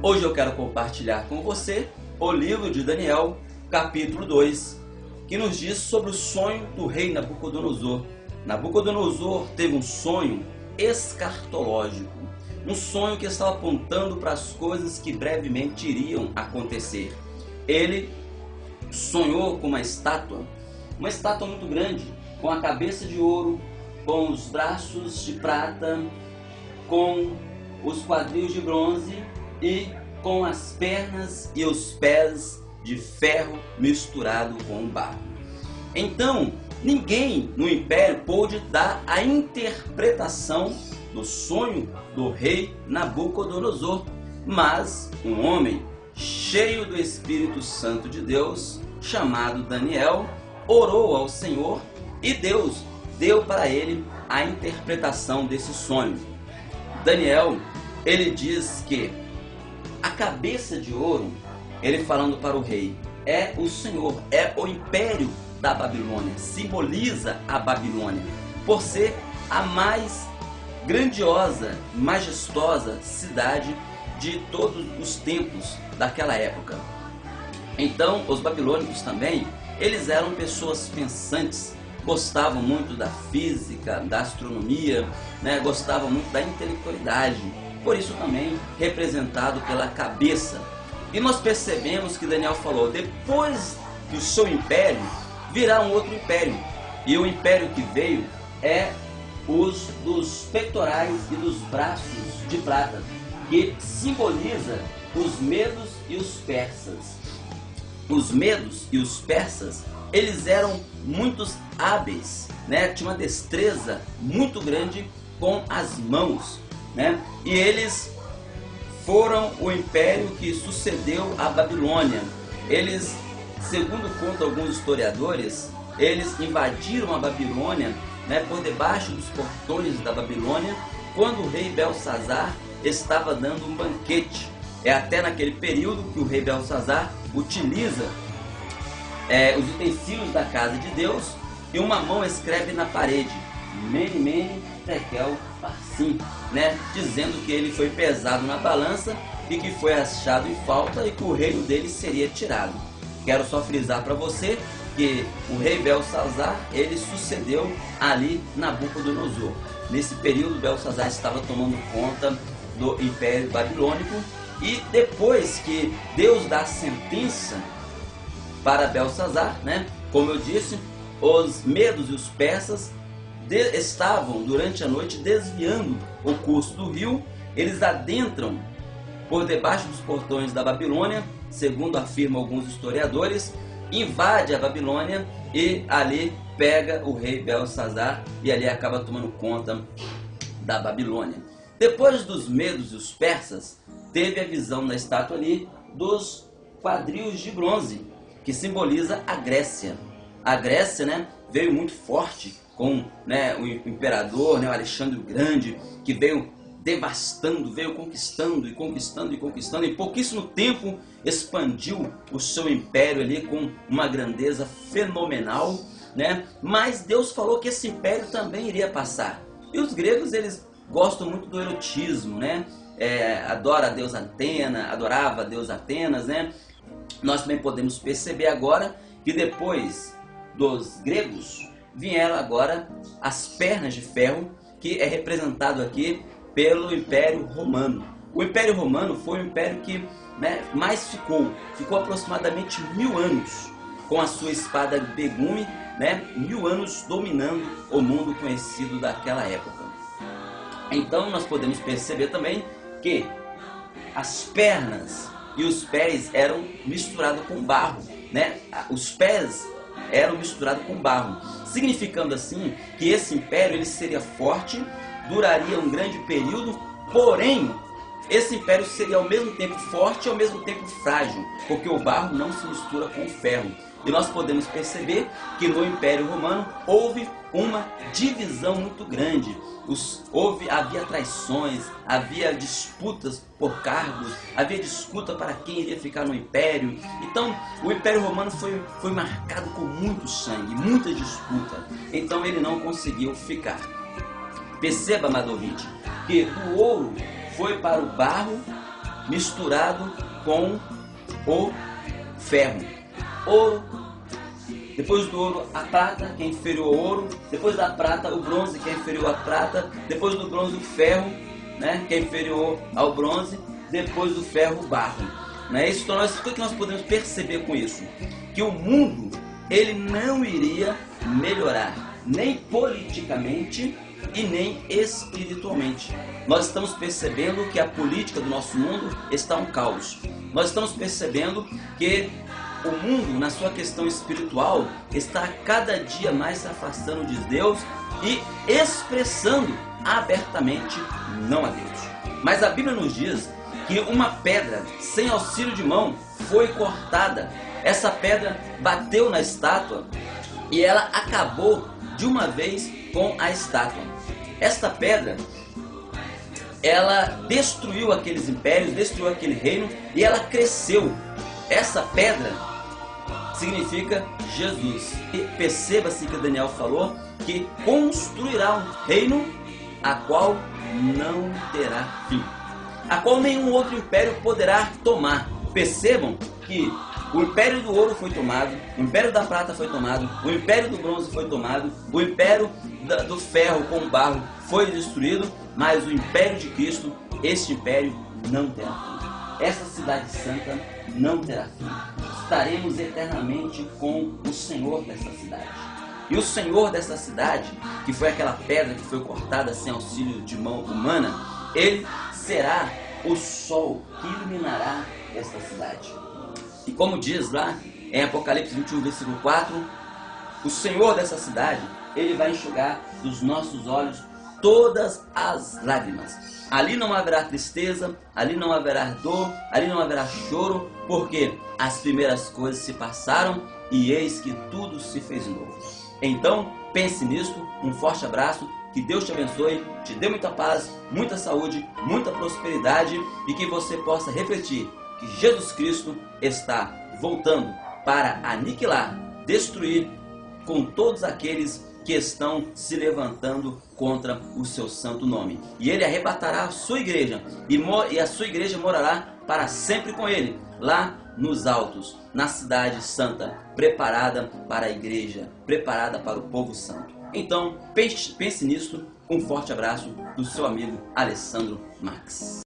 Hoje eu quero compartilhar com você o livro de Daniel, capítulo 2, que nos diz sobre o sonho do rei Nabucodonosor. Nabucodonosor teve um sonho escartológico, um sonho que estava apontando para as coisas que brevemente iriam acontecer. Ele sonhou com uma estátua muito grande, com a cabeça de ouro, com os braços de prata, com os quadris de bronze e com as pernas e os pés de ferro misturado com barro. Então, ninguém no império pôde dar a interpretação do sonho do rei Nabucodonosor, mas um homem cheio do Espírito Santo de Deus, chamado Daniel, orou ao Senhor e Deus deu para ele a interpretação desse sonho. Daniel, ele diz que a cabeça de ouro, ele falando para o rei, é o Senhor, é o império da Babilônia, simboliza a Babilônia, por ser a mais grandiosa, majestosa cidade de todos os tempos daquela época. Então, os babilônicos também, eles eram pessoas pensantes, gostavam muito da física, da astronomia, gostavam muito da intelectualidade, por isso também representado pela cabeça. E nós percebemos que Daniel falou, depois do seu império, virá um outro império, e o império que veio é os dos peitorais e dos braços de prata, que simboliza os medos e os persas. Os medos e os persas, eles eram muito hábeis, tinha uma destreza muito grande com as mãos, e eles foram o império que sucedeu a Babilônia. Eles, segundo contam alguns historiadores, eles invadiram a Babilônia, por debaixo dos portões da Babilônia, quando o rei Belsazar estava dando um banquete. É até naquele período que o rei Belsazar utiliza os utensílios da casa de Deus, e uma mão escreve na parede, Mene, Mene, Tekel, Parsim, dizendo que ele foi pesado na balança e que foi achado em falta e que o reino dele seria tirado. Quero só frisar para você que o rei Belsazar, ele sucedeu ali Nabucodonosor. Nesse período, Belsazar estava tomando conta do Império Babilônico, e depois que Deus dá a sentença para Belsazar, como eu disse, os medos e os persas estavam durante a noite desviando o curso do rio. Eles adentram por debaixo dos portões da Babilônia, segundo afirmam alguns historiadores, invade a Babilônia e ali pega o rei Belsazar e ali acaba tomando conta da Babilônia. Depois dos medos e os persas, teve a visão na estátua ali dos quadris de bronze, que simboliza a Grécia. A Grécia, veio muito forte com o imperador, o Alexandre o Grande, que veio devastando, veio conquistando e conquistando e conquistando. Em pouquíssimo tempo expandiu o seu império ali com uma grandeza fenomenal, Mas Deus falou que esse império também iria passar. E os gregos, eles gostam muito do erotismo, adora a deusa Atena, adorava a deusa Atenas, Nós também podemos perceber agora que depois dos gregos vieram agora as pernas de ferro, que é representado aqui pelo Império Romano. O Império Romano foi o império que mais ficou aproximadamente 1000 anos com a sua espada begume, 1000 anos dominando o mundo conhecido daquela época. Então nós podemos perceber também que as pernas e os pés eram misturados com barro, Os pés eram misturados com barro, significando assim que esse império ele seria forte, duraria um grande período, porém esse império seria ao mesmo tempo forte e ao mesmo tempo frágil, porque o barro não se mistura com o ferro. E nós podemos perceber que no Império Romano houve uma divisão muito grande. Havia traições, havia disputas por cargos, havia disputa para quem iria ficar no Império. Então o Império Romano foi marcado com muito sangue, muita disputa. Então ele não conseguiu ficar. Perceba, amado ouvinte, que do ouro foi para o barro misturado com o ferro. Ouro, depois do ouro a prata, que é inferior ao ouro, depois da prata o bronze, que é inferior à prata, depois do bronze o ferro, né, que é inferior ao bronze, depois do ferro o barro. Né? Isso, então, o que nós podemos perceber com isso? Que o mundo ele não iria melhorar, nem politicamente e nem espiritualmente. Nós estamos percebendo que a política do nosso mundo está um caos. Nós estamos percebendo que o mundo, na sua questão espiritual, está cada dia mais se afastando de Deus e expressando abertamente não a Deus. Mas a Bíblia nos diz que uma pedra sem auxílio de mão foi cortada. Essa pedra bateu na estátua e ela acabou de uma vez com a estátua. Esta pedra, ela destruiu aqueles impérios, destruiu aquele reino e ela cresceu. Essa pedra significa Jesus. E perceba-se que Daniel falou que construirá um reino a qual não terá fim, a qual nenhum outro império poderá tomar. Percebam que o império do ouro foi tomado, o império da prata foi tomado, o império do bronze foi tomado, o império do ferro com barro foi destruído, mas o império de Cristo, este império não terá fim. Essa cidade santa não terá fim. Estaremos eternamente com o Senhor dessa cidade. E o Senhor dessa cidade, que foi aquela pedra que foi cortada sem auxílio de mão humana, ele será o sol que iluminará esta cidade. E como diz lá em Apocalipse 21, versículo 4, o Senhor dessa cidade, ele vai enxugar dos nossos olhos todas as lágrimas. Ali não haverá tristeza, ali não haverá dor, ali não haverá choro, porque as primeiras coisas se passaram e eis que tudo se fez novo. Então, pense nisso, um forte abraço, que Deus te abençoe, te dê muita paz, muita saúde, muita prosperidade e que você possa refletir que Jesus Cristo está voltando para aniquilar, destruir com todos aqueles que estão se levantando contra o seu santo nome. E ele arrebatará a sua igreja, e a sua igreja morará para sempre com ele, lá nos altos, na cidade santa, preparada para a igreja, preparada para o povo santo. Então, pense nisso. Um forte abraço do seu amigo Alessandro Marques.